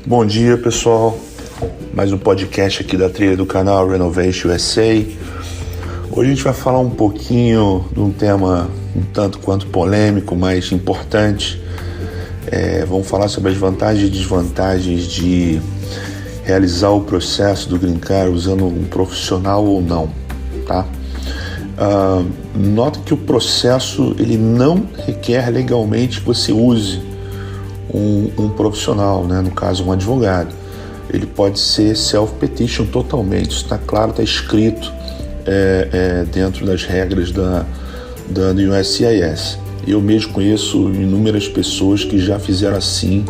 Bom dia, pessoal. Mais um podcast aqui da trilha do canal Renovation USA. Hoje a gente vai falar um pouquinho de um tema um tanto quanto polêmico, mas importante. Vamos falar sobre as vantagens e desvantagens de realizar o processo do Green Card usando um profissional ou não, tá? Nota que o processo ele não requer legalmente que você use um profissional, né? No caso um advogado. Ele pode ser self-petition totalmente, isso está claro, está escrito dentro das regras da USCIS. Eu mesmo conheço inúmeras pessoas que já fizeram assim,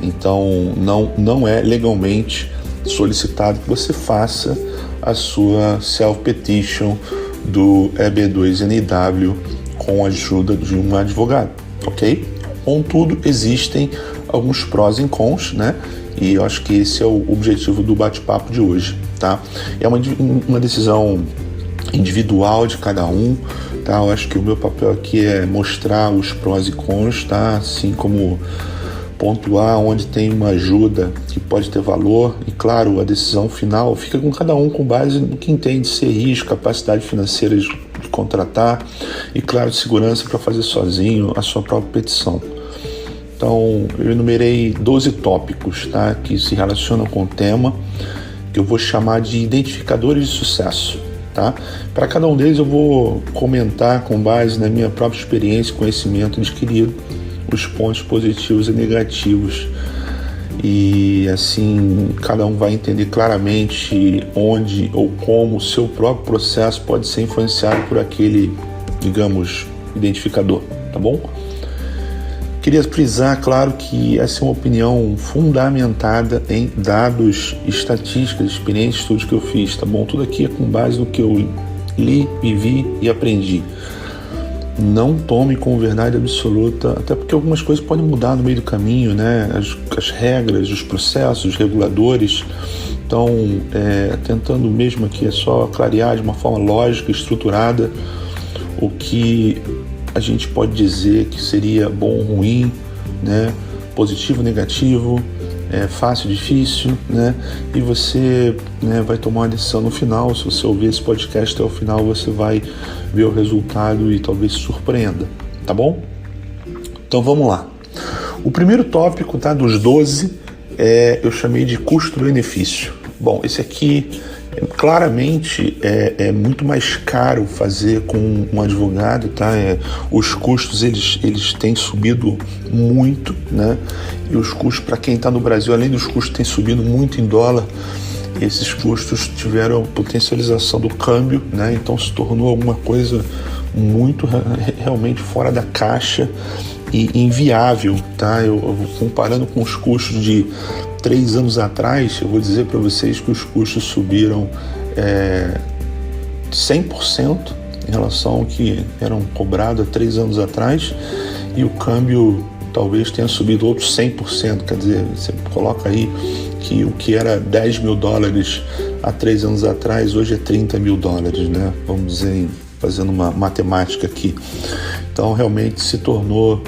então não é legalmente solicitado que você faça a sua self-petition do EB2NW com a ajuda de um advogado, ok? Contudo, existem alguns prós e cons, né? E eu acho que esse é o objetivo do bate-papo de hoje, tá? É uma decisão individual de cada um, tá? Eu acho que o meu papel aqui é mostrar os prós e cons, tá? Assim como pontuar onde tem uma ajuda que pode ter valor e, claro, a decisão final fica com cada um com base no que entende ser risco, capacidade financeira de contratar e, claro, segurança para fazer sozinho a sua própria petição. Então, eu enumerei 12 tópicos, tá, que se relacionam com o tema, que eu vou chamar de identificadores de sucesso. Tá? Para cada um deles eu vou comentar com base na minha própria experiência e conhecimento adquirido os pontos positivos e negativos. E assim, cada um vai entender claramente onde ou como o seu próprio processo pode ser influenciado por aquele, digamos, identificador, tá bom? Queria frisar, claro, que essa é uma opinião fundamentada em dados, estatísticas, experiências, estudos que eu fiz, tá bom? Tudo aqui é com base no que eu li, vivi e aprendi. Não tome como verdade absoluta, até porque algumas coisas podem mudar no meio do caminho, né? As regras, os processos, os reguladores. Então, tentando mesmo aqui é só clarear de uma forma lógica, estruturada, o que a gente pode dizer que seria bom ou ruim, né? Positivo, negativo, fácil, difícil, né? E você, né, vai tomar uma decisão no final. Se você ouvir esse podcast até o final, você vai ver o resultado e talvez se surpreenda, tá bom? Então vamos lá. O primeiro tópico, tá, dos 12, eu chamei de custo-benefício. Bom, esse aqui claramente é muito mais caro fazer com um advogado, tá? Os custos eles têm subido muito, né? E os custos, para quem está no Brasil, além dos custos têm subido muito em dólar, esses custos tiveram potencialização do câmbio, né? Então se tornou alguma coisa muito realmente fora da caixa e inviável, tá? Eu comparando com os custos de 3 anos atrás, eu vou dizer para vocês que os custos subiram 100% em relação ao que eram cobrados há 3 anos atrás, e o câmbio talvez tenha subido outros 100%, quer dizer, você coloca aí que o que era 10 mil dólares há 3 anos atrás, hoje é 30 mil dólares, né? Vamos dizer, fazendo uma matemática aqui. Então realmente se tornou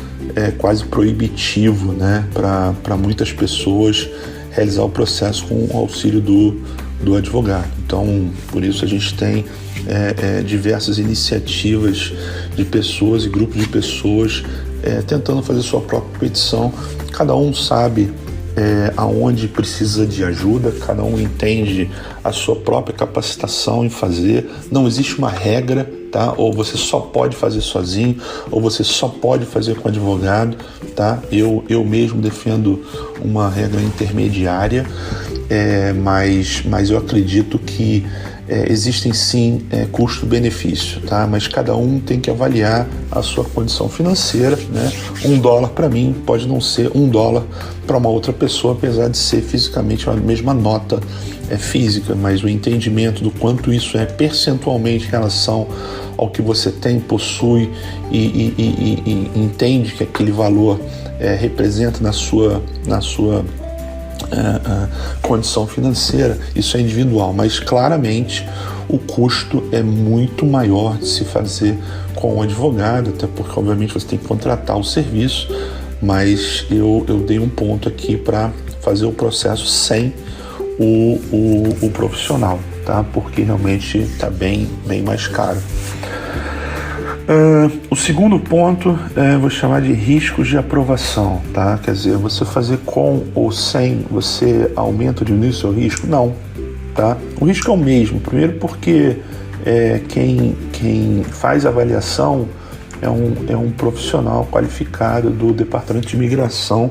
quase proibitivo, né, para muitas pessoas realizar o processo com o auxílio do advogado. Então, por isso a gente tem diversas iniciativas de pessoas e grupos de pessoas tentando fazer sua própria petição. Cada um sabe aonde precisa de ajuda, cada um entende a sua própria capacitação em fazer. Não existe uma regra, tá? Ou você só pode fazer sozinho, ou você só pode fazer com advogado, tá? Eu mesmo defendo uma regra intermediária, mas eu acredito que existem sim custo-benefício, tá? Mas cada um tem que avaliar a sua condição financeira, né? $1 para mim pode não ser $1 para uma outra pessoa, apesar de ser fisicamente a mesma nota física, mas o entendimento do quanto isso é percentualmente em relação ao que você tem, possui e entende que aquele valor representa na sua condição financeira, isso é individual, mas claramente o custo é muito maior de se fazer com um advogado, até porque obviamente você tem que contratar o serviço, mas eu dei um ponto aqui para fazer o processo sem o profissional, tá? Porque realmente está bem mais caro. O segundo ponto vou chamar de riscos de aprovação, tá? Quer dizer, você fazer com ou sem, você aumenta ou diminui o seu risco? Não, tá? O risco é o mesmo. Primeiro porque quem faz a avaliação é um profissional qualificado do Departamento de Imigração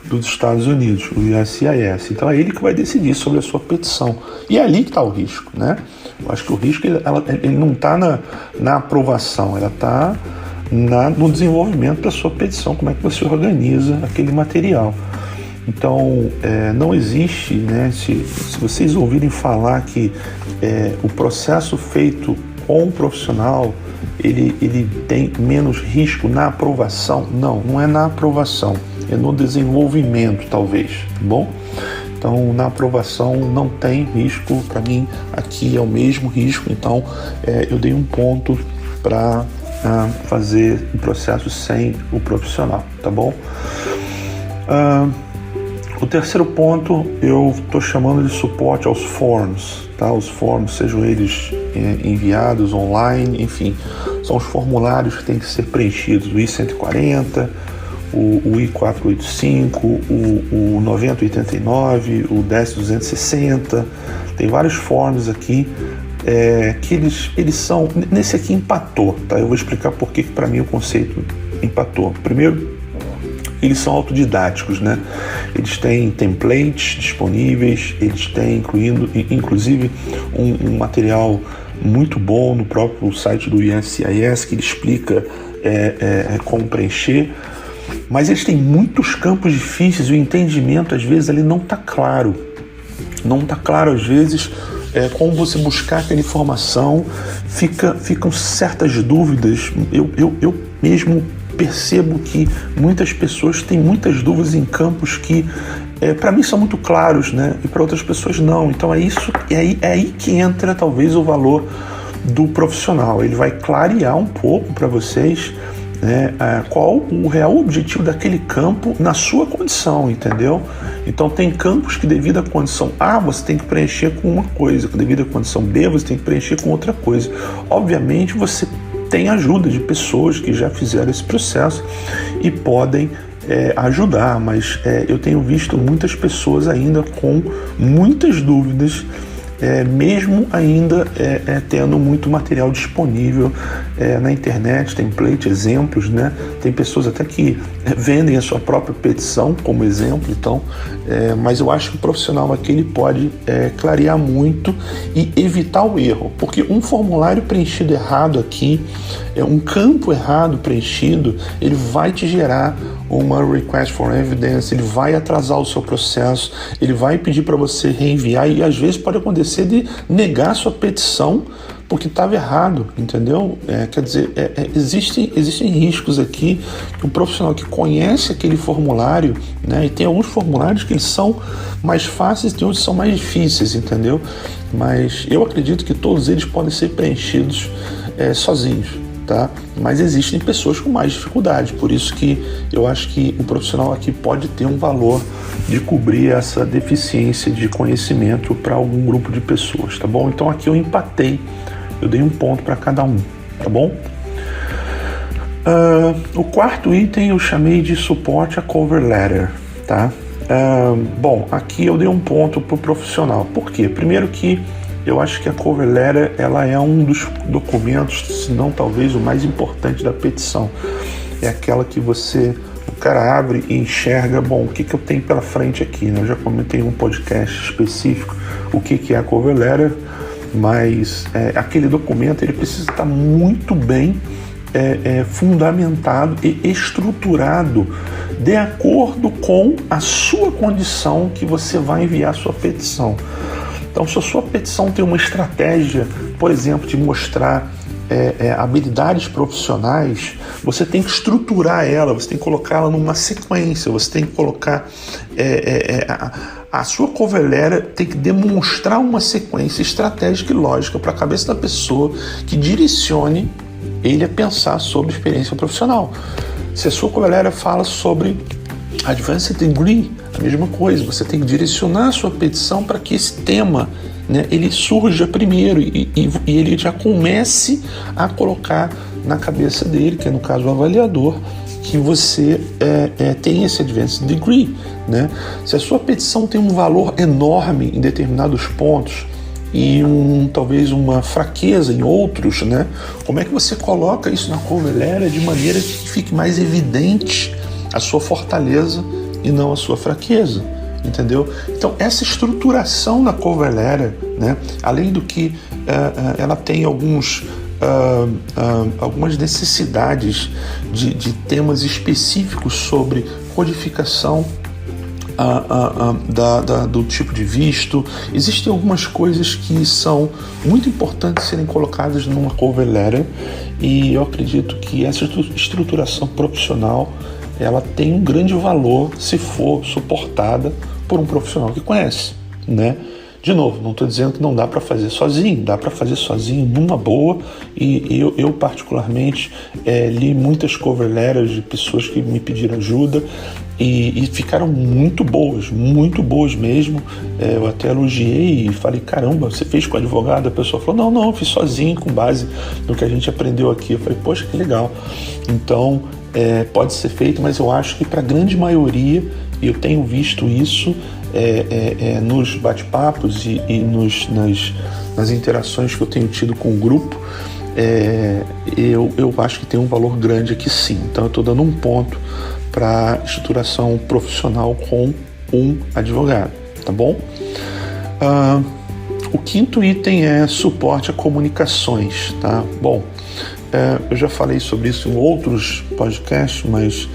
dos Estados Unidos, o USCIS. Então é ele que vai decidir sobre a sua petição. E é ali que está o risco, né? Eu acho que o risco ele não está na aprovação, ela está no desenvolvimento da sua petição, como é que você organiza aquele material. Então, não existe, né, se vocês ouvirem falar que o processo feito com um profissional ele tem menos risco na aprovação, não é na aprovação, é no desenvolvimento, talvez, tá bom? Então, na aprovação não tem risco, para mim aqui é o mesmo risco, então eu dei um ponto para fazer o processo sem o profissional, tá bom? O terceiro ponto eu estou chamando de suporte aos forms, tá? Os forms, sejam eles enviados online, enfim, são os formulários que têm que ser preenchidos, o I-140, o I-485, o 9089, o 10260, tem vários forms aqui que eles são, nesse aqui empatou, tá? Eu vou explicar por que para mim o conceito empatou. Primeiro, eles são autodidáticos, né? Eles têm templates disponíveis, eles têm inclusive um material muito bom no próprio site do USCIS que ele explica como preencher, mas eles têm muitos campos difíceis e o entendimento às vezes ali não está claro. Não está claro às vezes como você buscar aquela informação, ficam certas dúvidas. Eu mesmo percebo que muitas pessoas têm muitas dúvidas em campos que para mim são muito claros, né? E para outras pessoas não. Então é aí que entra talvez o valor do profissional. Ele vai clarear um pouco para vocês, né, qual o real objetivo daquele campo na sua condição, entendeu? Então tem campos que devido à condição A você tem que preencher com uma coisa, devido à condição B você tem que preencher com outra coisa. Obviamente você tem ajuda de pessoas que já fizeram esse processo e podem ajudar, mas eu tenho visto muitas pessoas ainda com muitas dúvidas, mesmo ainda tendo muito material disponível na internet, template, exemplos, né? Tem pessoas até que vendem a sua própria petição como exemplo, então, mas eu acho que o profissional aqui ele pode clarear muito e evitar o erro, porque um formulário preenchido errado aqui, um campo errado preenchido, ele vai te gerar uma request for evidence, ele vai atrasar o seu processo, ele vai pedir para você reenviar e às vezes pode acontecer de negar a sua petição porque estava errado, entendeu? Quer dizer, existem riscos aqui que o profissional que conhece aquele formulário, né, e tem alguns formulários que eles são mais fáceis e outros são mais difíceis, entendeu? Mas eu acredito que todos eles podem ser preenchidos sozinhos, tá? Mas existem pessoas com mais dificuldade, por isso que eu acho que o profissional aqui pode ter um valor de cobrir essa deficiência de conhecimento para algum grupo de pessoas, tá bom? Então aqui eu empatei, eu dei um ponto para cada um, tá bom? O quarto item eu chamei de suporte a cover letter, tá? Bom, aqui eu dei um ponto para o profissional, por quê? Primeiro que eu acho que a cover letter ela é um dos documentos, se não talvez o mais importante da petição. É aquela que o cara abre e enxerga, bom, o que eu tenho pela frente aqui, né? Eu já comentei em um podcast específico o que é a cover letter, mas aquele documento ele precisa estar muito bem fundamentado e estruturado de acordo com a sua condição que você vai enviar a sua petição. Então, se a sua petição tem uma estratégia, por exemplo, de mostrar habilidades profissionais, você tem que estruturar ela, você tem que colocá-la numa sequência, você tem que colocar... a sua cover letter tem que demonstrar uma sequência estratégica e lógica para a cabeça da pessoa que direcione ele a pensar sobre experiência profissional. Se a sua cover letter fala sobre Advanced Degree, a mesma coisa, você tem que direcionar a sua petição para que esse tema, né, ele surja primeiro e ele já comece a colocar na cabeça dele, que é no caso o avaliador, que você tem esse Advanced Degree, né? Se a sua petição tem um valor enorme em determinados pontos e talvez uma fraqueza em outros, né? Como é que você coloca isso na cover letter de maneira que fique mais evidente a sua fortaleza e não a sua fraqueza, entendeu? Então, essa estruturação da cover letter, né? Além do que ela tem algumas necessidades de temas específicos sobre codificação do tipo de visto. Existem algumas coisas que são muito importantes serem colocadas numa cover letter, e eu acredito que essa estruturação profissional ela tem um grande valor se for suportada por um profissional que conhece, né? De novo, não estou dizendo que não dá para fazer sozinho, dá para fazer sozinho numa boa, e eu particularmente li muitas cover letters de pessoas que me pediram ajuda e ficaram muito boas mesmo. Eu até elogiei e falei, caramba, você fez com advogado? A pessoa falou, não, eu fiz sozinho com base no que a gente aprendeu aqui. Eu falei, poxa, que legal. Então, pode ser feito, mas eu acho que para a grande maioria, e eu tenho visto isso nos bate-papos e nas interações que eu tenho tido com o grupo, eu acho que tem um valor grande aqui sim. Então eu estou dando um ponto para estruturação profissional com um advogado, tá bom? O quinto item é suporte a comunicações, tá? Bom, eu já falei sobre isso em outros podcasts, mas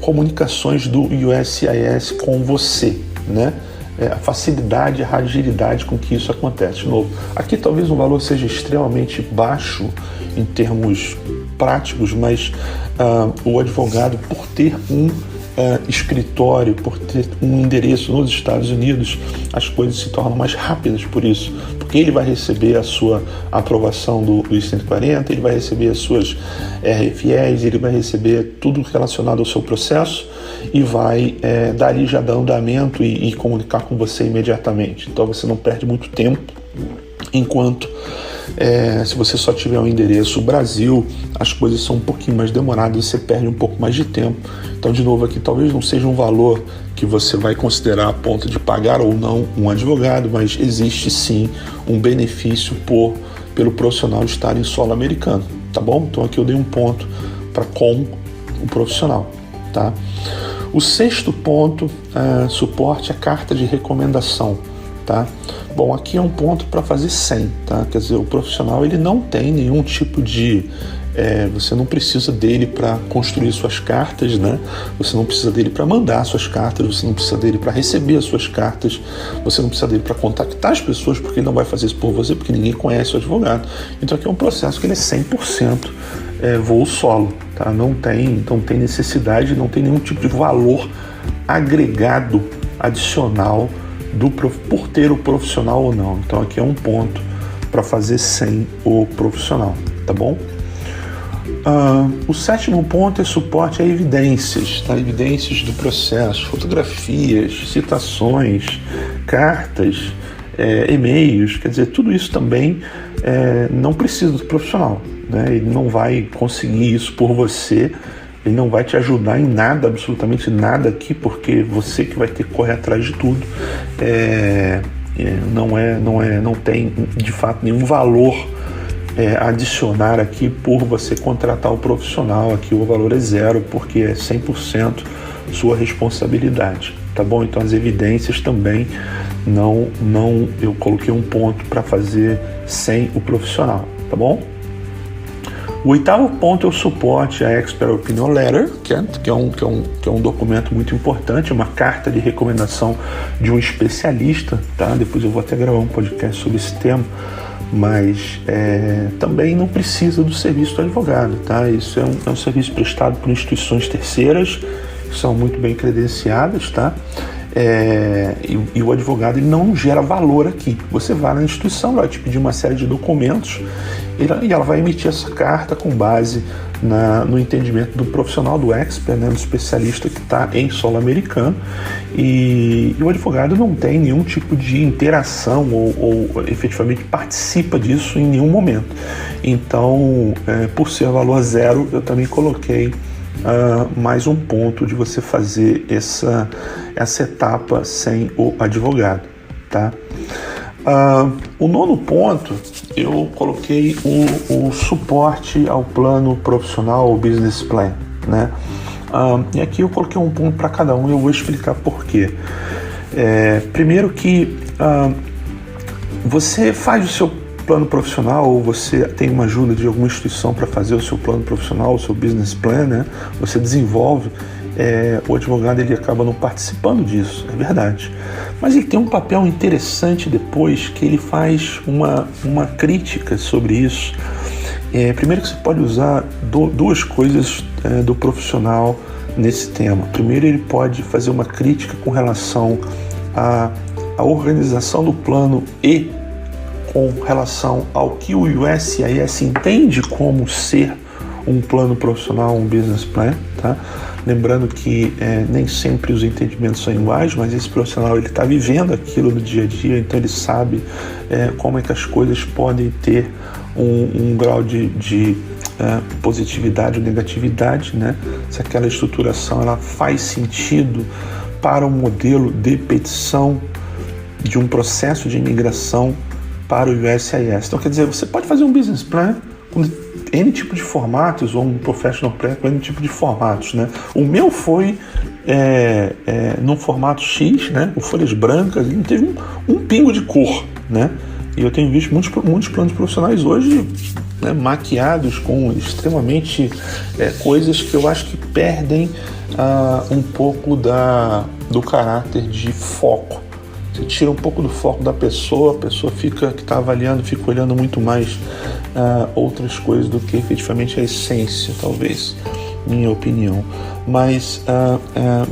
comunicações do USCIS com você, né? A facilidade, a agilidade com que isso acontece. De novo, aqui talvez o valor seja extremamente baixo em termos práticos, mas o advogado, por ter um escritório, por ter um endereço nos Estados Unidos, as coisas se tornam mais rápidas por isso, porque ele vai receber a sua aprovação do I-140, ele vai receber as suas RFEs, ele vai receber tudo relacionado ao seu processo e vai dali já dar andamento e comunicar com você imediatamente. Então você não perde muito tempo, enquanto se você só tiver um endereço Brasil, as coisas são um pouquinho mais demoradas, você perde um pouco mais de tempo. Então, de novo, aqui talvez não seja um valor que você vai considerar a ponto de pagar ou não um advogado, mas existe sim um benefício pelo profissional estar em solo americano, tá bom? Então aqui eu dei um ponto para com o profissional, tá? O sexto ponto, suporte à carta de recomendação, tá? Bom, aqui é um ponto para fazer 100, tá? Quer dizer, o profissional ele não tem nenhum tipo de... você não precisa dele para construir suas cartas, né? Você não precisa dele para mandar suas cartas, você não precisa dele para receber as suas cartas, você não precisa dele para contactar as pessoas, porque ele não vai fazer isso por você, porque ninguém conhece o advogado. Então aqui é um processo que ele é 100% voo solo, tá? Não tem necessidade, não tem nenhum tipo de valor agregado, adicional, por ter o profissional ou não. Então aqui é um ponto para fazer sem o profissional, tá bom? O sétimo ponto é suporte a evidências, tá? Evidências do processo, fotografias, citações, cartas, e-mails, quer dizer, tudo isso também não precisa do profissional, né? Ele não vai conseguir isso por você, ele não vai te ajudar em nada, absolutamente nada aqui, porque você que vai ter que correr atrás de tudo. Não tem de fato nenhum valor adicionar aqui por você contratar o profissional. Aqui o valor é zero, porque é 100% sua responsabilidade, tá bom? Então as evidências também eu coloquei um ponto para fazer sem o profissional, tá bom? O oitavo ponto é o suporte à Expert Opinion Letter, que é um documento muito importante, uma carta de recomendação de um especialista, tá? Depois eu vou até gravar um podcast sobre esse tema, mas também não precisa do serviço do advogado, tá? Isso é um serviço prestado por instituições terceiras, que são muito bem credenciadas, tá? E o advogado ele não gera valor aqui. Você vai na instituição, vai te pedir uma série de documentos e ela vai emitir essa carta com base no entendimento do profissional, do expert, né, do especialista que está em solo americano, e o advogado não tem nenhum tipo de interação ou efetivamente participa disso em nenhum momento. Então, por ser valor zero, eu também coloquei mais um ponto de você fazer essa etapa sem o advogado, tá? O nono ponto, eu coloquei o suporte ao plano profissional, o business plan, né? E aqui eu coloquei um ponto para cada um e eu vou explicar por quê. Primeiro que você faz o seu plano profissional, ou você tem uma ajuda de alguma instituição para fazer o seu plano profissional, o seu business plan, né? Você desenvolve, o advogado ele acaba não participando disso, é verdade. Mas ele tem um papel interessante depois, que ele faz uma crítica sobre isso. Primeiro que você pode usar duas coisas do profissional nesse tema. Primeiro, ele pode fazer uma crítica com relação à organização do plano e com relação ao que o USCIS entende como ser um plano profissional, um business plan, tá? Lembrando que nem sempre os entendimentos são iguais, mas esse profissional ele está vivendo aquilo no dia a dia, então ele sabe como é que as coisas podem ter um grau de positividade ou negatividade, né? Se aquela estruturação ela faz sentido para um modelo de petição de um processo de imigração para o USCIS. Então, quer dizer, você pode fazer um business plan com N tipo de formatos, ou um professional plan com N tipo de formatos, né? O meu foi num formato X, né? Com folhas brancas, e não teve um pingo de cor, né? E eu tenho visto muitos planos profissionais hoje, né, maquiados com extremamente coisas que eu acho que perdem um pouco do caráter de foco. Você tira um pouco do foco da pessoa, a pessoa que está avaliando fica olhando muito mais outras coisas do que efetivamente a essência, talvez, minha opinião. Mas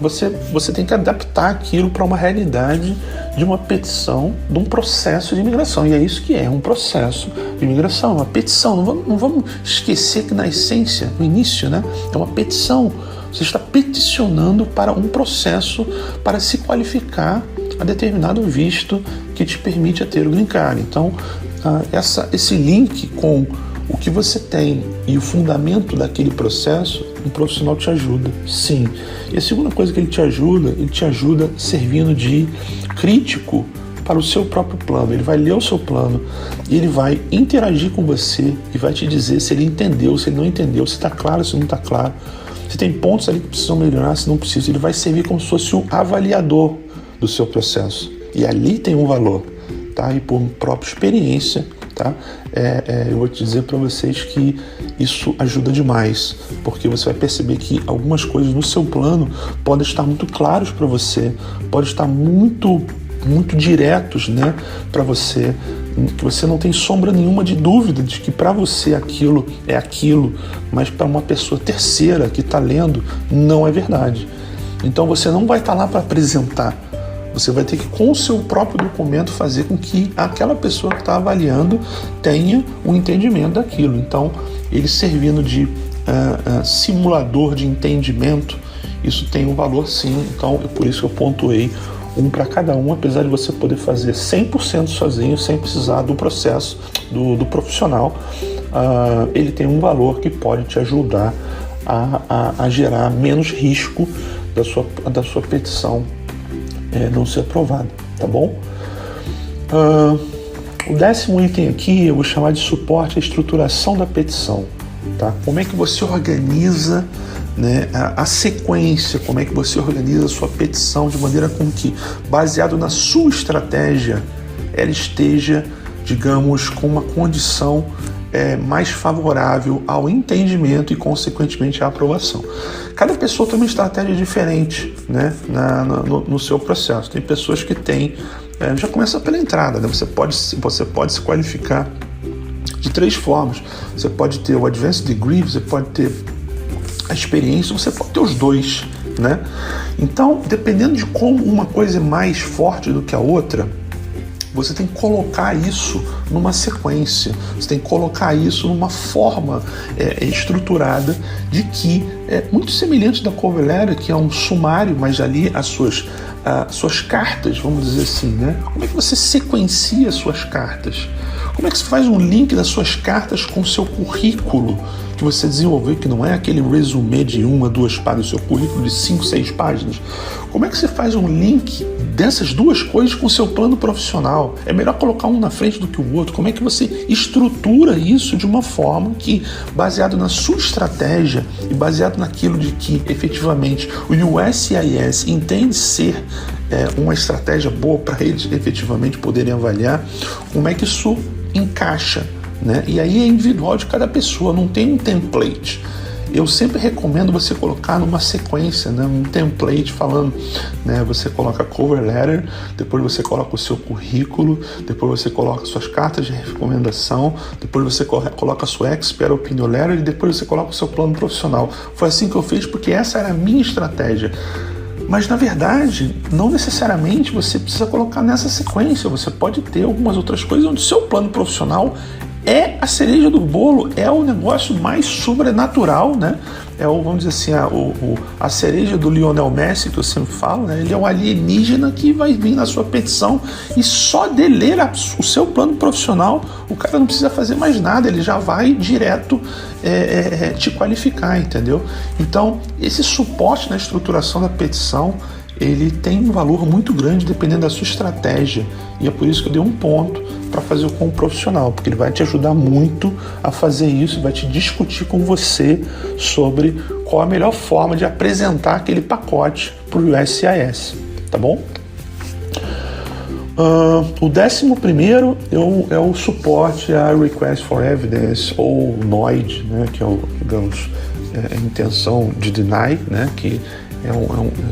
você tem que adaptar aquilo para uma realidade de uma petição, de um processo de imigração. E é isso que é um processo de imigração, uma petição. Não vamos esquecer que na essência, no início, né, é uma petição. Você está peticionando para um processo para se qualificar a determinado visto que te permite ter o green card. Então, esse link com o que você tem e o fundamento daquele processo, um profissional te ajuda, sim. E a segunda coisa que ele te ajuda servindo de crítico para o seu próprio plano. Ele vai ler o seu plano e ele vai interagir com você e vai te dizer se ele entendeu, se ele não entendeu, se está claro, se não está claro, se tem pontos ali que precisam melhorar, se não precisa. Ele vai servir como se fosse o avaliador do seu processo. E ali tem um valor, tá? E por própria experiência, tá? Eu vou te dizer para vocês que isso ajuda demais, porque você vai perceber que algumas coisas no seu plano podem estar muito claros para você, podem estar muito diretos, né, para você, que você não tem sombra nenhuma de dúvida de que para você aquilo é aquilo, mas para uma pessoa terceira que está lendo não é verdade. Então você não vai estar lá para apresentar. Você vai ter que, com o seu próprio documento, fazer com que aquela pessoa que está avaliando tenha um entendimento daquilo. Então, ele servindo de simulador de entendimento, isso tem um valor sim. Então, é por isso que eu pontuei um para cada um, apesar de você poder fazer 100% sozinho, sem precisar do processo do profissional. Ele tem um valor que pode te ajudar a gerar menos risco da sua petição não ser aprovado, tá bom? O 10º item aqui eu vou chamar de suporte à estruturação da petição, tá? Como é que você organiza, né, a sequência, como é que você organiza a sua petição de maneira com que, baseado na sua estratégia, ela esteja, digamos, com uma condição mais favorável ao entendimento e, consequentemente, à aprovação. Cada pessoa tem uma estratégia diferente, né, no seu processo. Tem pessoas que têm, já começa pela entrada, né? Você pode se qualificar de 3 formas. Você pode ter o Advanced Degree, você pode ter a experiência, você pode ter os 2, né? Então, dependendo de como uma coisa é mais forte do que a outra, você tem que colocar isso numa sequência, você tem que colocar isso numa forma estruturada de que é muito semelhante da cover letter, que é um sumário, mas ali as suas cartas, vamos dizer assim, né? Como é que você sequencia as suas cartas? Como é que você faz um link das suas cartas com o seu currículo que você desenvolveu, que não é aquele resumê de 1 a 2 páginas, o seu currículo de 5, 6 páginas? Como é que você faz um link dessas duas coisas com o seu plano profissional? É melhor colocar um na frente do que o outro. Como é que você estrutura isso de uma forma que, baseado na sua estratégia e baseado naquilo de que, efetivamente, o USCIS entende ser uma estratégia boa para eles efetivamente poderem avaliar, como é que isso encaixa, né? E aí é individual de cada pessoa, não tem um template. Eu sempre recomendo você colocar numa sequência, né? Um template falando, né? Você coloca a cover letter, depois você coloca o seu currículo, depois você coloca suas cartas de recomendação, depois você coloca a sua expert opinion letter e depois você coloca o seu plano profissional. Foi assim que eu fiz porque essa era a minha estratégia. Mas, na verdade, não necessariamente você precisa colocar nessa sequência. Você pode ter algumas outras coisas onde o seu plano profissional é a cereja do bolo, é o negócio mais sobrenatural, né? Vamos dizer assim, a cereja do Lionel Messi, que eu sempre falo, né? Ele é um alienígena que vai vir na sua petição e só de ler o seu plano profissional, o cara não precisa fazer mais nada, ele já vai direto te qualificar, entendeu? Então, esse suporte na estruturação da petição, ele tem um valor muito grande dependendo da sua estratégia, e é por isso que eu dei um ponto para fazer com o profissional, porque ele vai te ajudar muito a fazer isso, vai te discutir com você sobre qual a melhor forma de apresentar aquele pacote para o USCIS, tá bom? O 11º é o suporte a Request for Evidence, ou NOID, né, que é a intenção de deny, né, que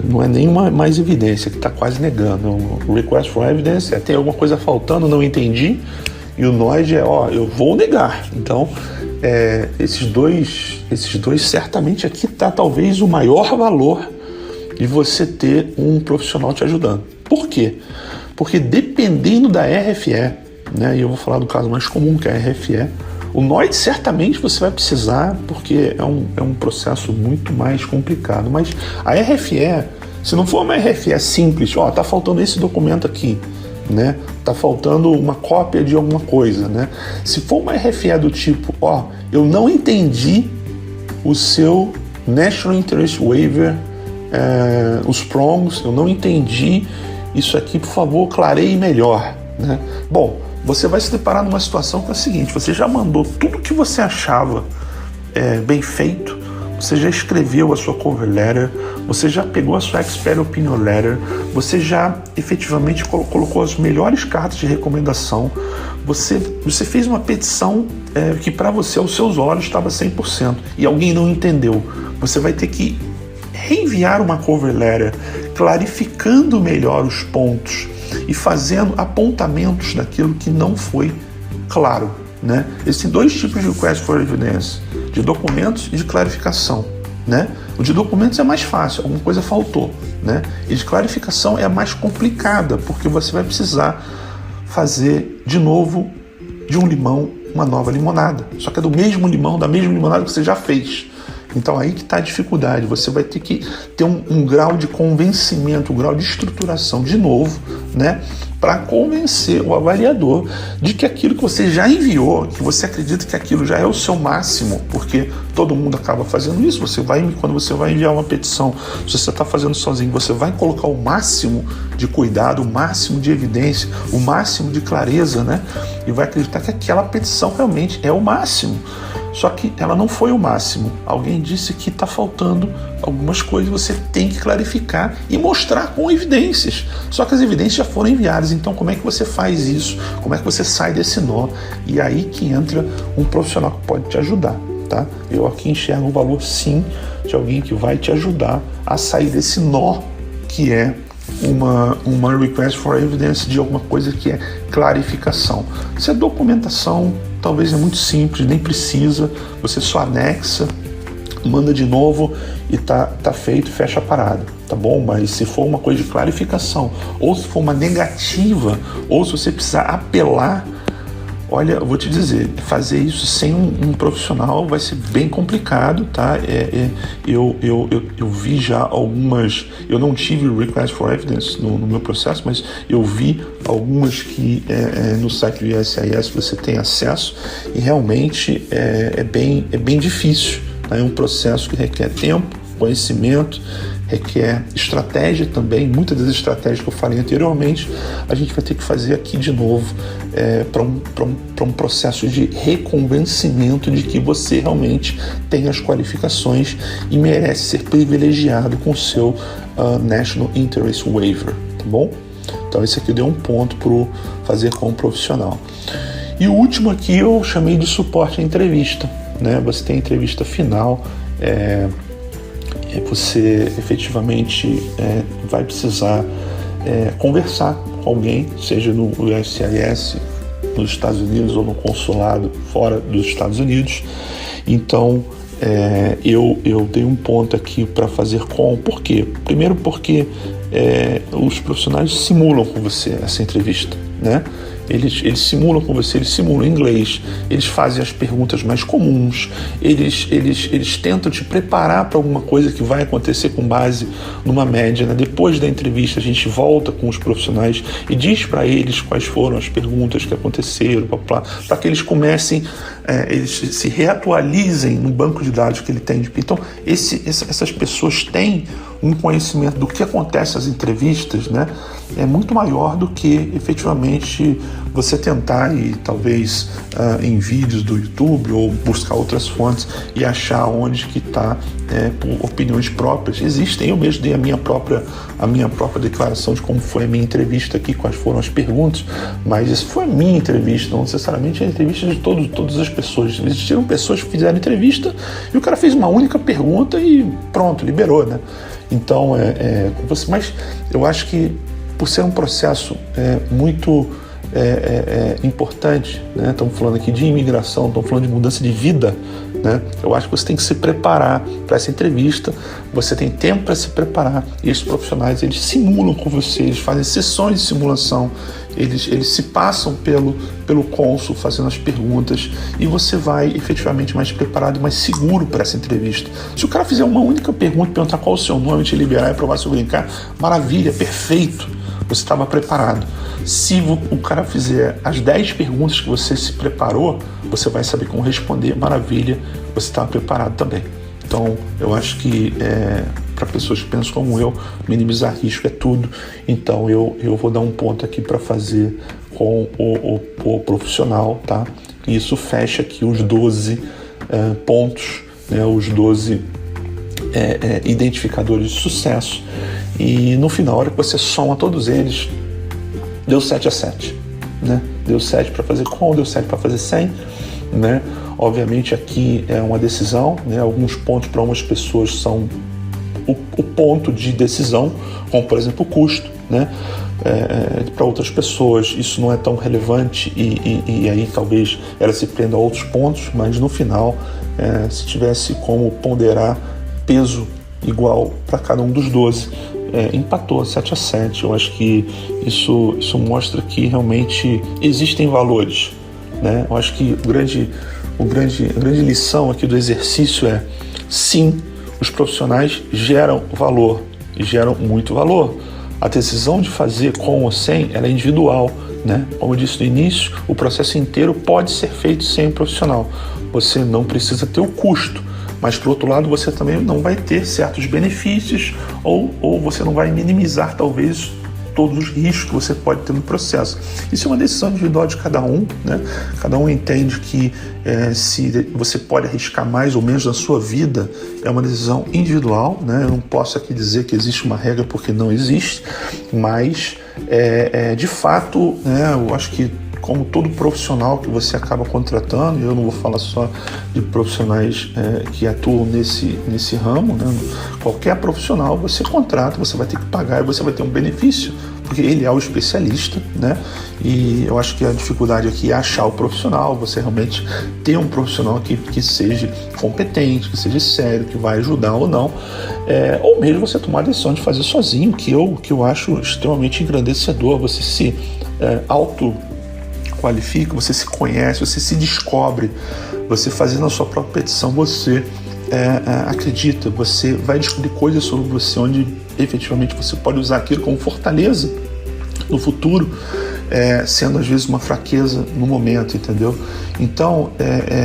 não é nenhuma mais evidência, que está quase negando. O Request for Evidence tem alguma coisa faltando, não entendi, e o NOID eu vou negar. Então, esses dois certamente aqui está talvez o maior valor de você ter um profissional te ajudando. Por quê? Porque dependendo da RFE, né, e eu vou falar do caso mais comum, que é a RFE, o NOID certamente você vai precisar, porque é um processo muito mais complicado. Mas a RFE, se não for uma RFE simples, tá faltando esse documento aqui, né? Tá faltando uma cópia de alguma coisa, né? Se for uma RFE do tipo, eu não entendi o seu National Interest Waiver, os prongs, eu não entendi isso aqui, por favor, clareie melhor, né? Bom, você vai se deparar numa situação que é a seguinte: você já mandou tudo que você achava bem feito, você já escreveu a sua cover letter, você já pegou a sua expert opinion letter, você já efetivamente colocou as melhores cartas de recomendação, você fez uma petição que para você, aos seus olhos, estava 100% e alguém não entendeu. Você vai ter que reenviar uma cover letter clarificando melhor os pontos e fazendo apontamentos daquilo que não foi claro, né? Existem dois tipos de request for evidence, de documentos e de clarificação, né? O de documentos é mais fácil, alguma coisa faltou, né? E de clarificação é mais complicada, porque você vai precisar fazer de novo de um limão uma nova limonada, só que é do mesmo limão, da mesma limonada que você já fez. Então aí que está a dificuldade, você vai ter que ter um grau de convencimento, um grau de estruturação de novo, né, para convencer o avaliador de que aquilo que você já enviou, que você acredita que aquilo já é o seu máximo, porque todo mundo acaba fazendo isso. Quando você vai enviar uma petição, se você está fazendo sozinho, você vai colocar o máximo de cuidado, o máximo de evidência, o máximo de clareza, né, e vai acreditar que aquela petição realmente é o máximo. Só que ela não foi o máximo. Alguém disse que está faltando algumas coisas, você tem que clarificar e mostrar com evidências. Só que as evidências já foram enviadas, então como é que você faz isso? Como é que você sai desse nó? E aí que entra um profissional que pode te ajudar, tá? Eu aqui enxergo o valor, sim, de alguém que vai te ajudar a sair desse nó que é uma request for evidence de alguma coisa que é clarificação. Se é documentação, talvez é muito simples, nem precisa, você só anexa manda de novo e tá feito, fecha a parada, tá bom? Mas se for uma coisa de clarificação, ou se for uma negativa, ou se você precisar apelar, olha, eu vou te dizer, fazer isso sem um profissional vai ser bem complicado, tá? Eu vi já algumas, eu não tive request for evidence no meu processo, mas eu vi algumas que no site do USCIS você tem acesso e realmente é bem difícil, tá? É um processo que requer tempo, conhecimento, requer estratégia também. Muitas das estratégias que eu falei anteriormente a gente vai ter que fazer aqui de novo para um processo de reconvencimento de que você realmente tem as qualificações e merece ser privilegiado com o seu National Interest Waiver, tá bom? Então esse aqui deu um ponto para fazer com o profissional. E o último aqui eu chamei de suporte à entrevista, né? Você tem a entrevista final, você efetivamente vai precisar conversar com alguém, seja no USCIS, nos Estados Unidos ou no consulado fora dos Estados Unidos. Então eu dei um ponto aqui para fazer por quê? Primeiro porque os profissionais simulam com você essa entrevista, né? Eles simulam com você, eles simulam inglês, eles fazem as perguntas mais comuns, eles tentam te preparar para alguma coisa que vai acontecer com base numa média, né? Depois da entrevista a gente volta com os profissionais e diz para eles quais foram as perguntas que aconteceram, para que eles comecem, eles se reatualizem no banco de dados que ele tem. Então essas pessoas têm um conhecimento do que acontece nas entrevistas, né? É muito maior do que efetivamente você tentar e talvez em vídeos do YouTube ou buscar outras fontes e achar onde que está por opiniões próprias. Existem, eu mesmo dei a minha própria declaração de como foi a minha entrevista aqui, quais foram as perguntas, mas isso foi a minha entrevista, não necessariamente a entrevista de todas as pessoas. Existiram pessoas que fizeram entrevista e o cara fez uma única pergunta e pronto, liberou, né? Então, mas eu acho que por ser um processo muito importante, né? Estamos falando aqui de imigração, estamos falando de mudança de vida, né? Eu acho que você tem que se preparar para essa entrevista, você tem tempo para se preparar, e esses profissionais, eles simulam com você, eles fazem sessões de simulação, eles se passam pelo cônsul fazendo as perguntas e você vai efetivamente mais preparado e mais seguro para essa entrevista. Se o cara fizer uma única pergunta, perguntar qual é o seu nome, te liberar e provar seu green card, maravilha, perfeito, você estava preparado. Se o cara fizer as 10 perguntas que você se preparou, você vai saber como responder, maravilha, você estava preparado também. Então, eu acho que para pessoas que pensam como eu, minimizar risco é tudo. Então, eu vou dar um ponto aqui para fazer com o profissional, tá? E isso fecha aqui os 12 pontos, né? Os 12 identificadores de sucesso. E no final, a hora que você soma todos eles, deu 7/7, né? Deu 7 para fazer com, deu 7 para fazer sem, né? Obviamente aqui é uma decisão, né? Alguns pontos para umas pessoas são o ponto de decisão, como por exemplo o custo, né? Para outras pessoas isso não é tão relevante e aí talvez ela se prenda a outros pontos, mas no final, se tivesse como ponderar peso igual para cada um dos 12, empatou 7/7. Eu acho que isso mostra que realmente existem valores, né? Eu acho que a grande lição aqui do exercício sim, os profissionais geram valor e geram muito valor. A decisão de fazer com ou sem, ela é individual, né? Como eu disse no início, o processo inteiro pode ser feito sem um profissional. Você não precisa ter o custo, mas por outro lado você também não vai ter certos benefícios ou você não vai minimizar talvez todos os riscos que você pode ter no processo. Isso é uma decisão individual de cada um, né? Cada um entende que se você pode arriscar mais ou menos na sua vida, é uma decisão individual, né? Eu não posso aqui dizer que existe uma regra porque não existe, mas de fato, né, eu acho que como todo profissional que você acaba contratando, eu não vou falar só de profissionais que atuam nesse ramo, né? Qualquer profissional você contrata, você vai ter que pagar e você vai ter um benefício, porque ele é o especialista, né? E eu acho que a dificuldade aqui é achar o profissional, você realmente ter um profissional que seja competente, que seja sério, que vai ajudar ou não, ou mesmo você tomar a decisão de fazer sozinho, que eu acho extremamente engrandecedor. Você se auto-qualifica, você se conhece, você se descobre, você fazendo a sua própria petição, você acredita, você vai descobrir coisas sobre você, onde efetivamente você pode usar aquilo como fortaleza no futuro, sendo às vezes uma fraqueza no momento, entendeu? Então,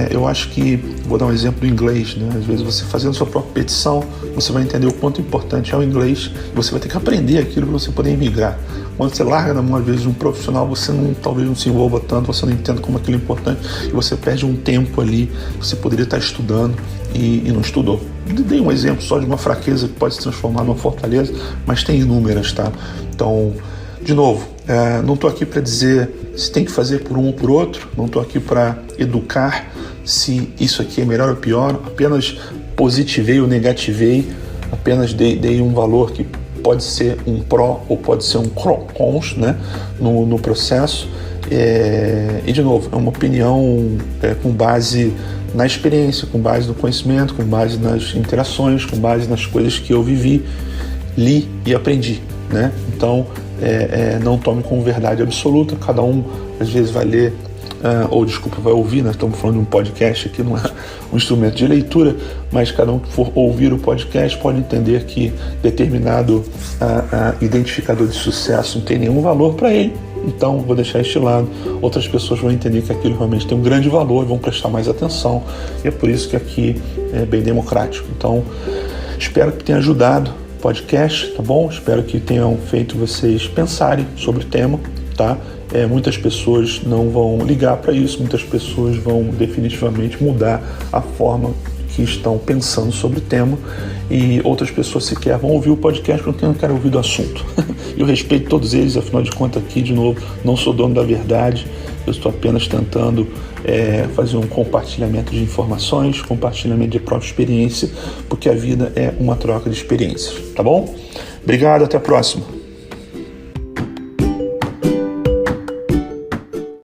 eu acho que, vou dar um exemplo do inglês, né? Às vezes você fazendo sua própria petição, você vai entender o quanto importante é o inglês, e você vai ter que aprender aquilo para você poder emigrar. Quando você larga na mão, às vezes, de um profissional, você talvez não se envolva tanto, você não entenda como aquilo é importante, e você perde um tempo ali que você poderia estar estudando e não estudou. Dei um exemplo só de uma fraqueza que pode se transformar numa fortaleza, mas tem inúmeras, tá? Então, de novo, não estou aqui para dizer se tem que fazer por um ou por outro, não estou aqui para educar se isso aqui é melhor ou pior, apenas positivei ou negativei, apenas dei um valor que pode ser um pró ou pode ser um cons, né, no processo. E de novo, é uma opinião com base na experiência, com base no conhecimento, com base nas interações, com base nas coisas que eu vivi, li e aprendi, né? Então, não tome como verdade absoluta, cada um às vezes vai ler, vai ouvir, nós estamos falando de um podcast aqui, não é um instrumento de leitura, mas cada um que for ouvir o podcast pode entender que determinado identificador de sucesso não tem nenhum valor para ele, então vou deixar este lado. Outras pessoas vão entender que aquilo realmente tem um grande valor e vão prestar mais atenção, e é por isso que aqui é bem democrático. Então, espero que tenha ajudado o podcast, tá bom? Espero que tenham feito vocês pensarem sobre o tema, tá? Muitas pessoas não vão ligar para isso, muitas pessoas vão definitivamente mudar a forma que estão pensando sobre o tema, e outras pessoas sequer vão ouvir o podcast porque não querem ouvir do assunto. Eu respeito todos eles, afinal de contas aqui, de novo, não sou dono da verdade, eu estou apenas tentando fazer um compartilhamento de informações, compartilhamento de própria experiência, porque a vida é uma troca de experiências, tá bom? Obrigado, até a próxima.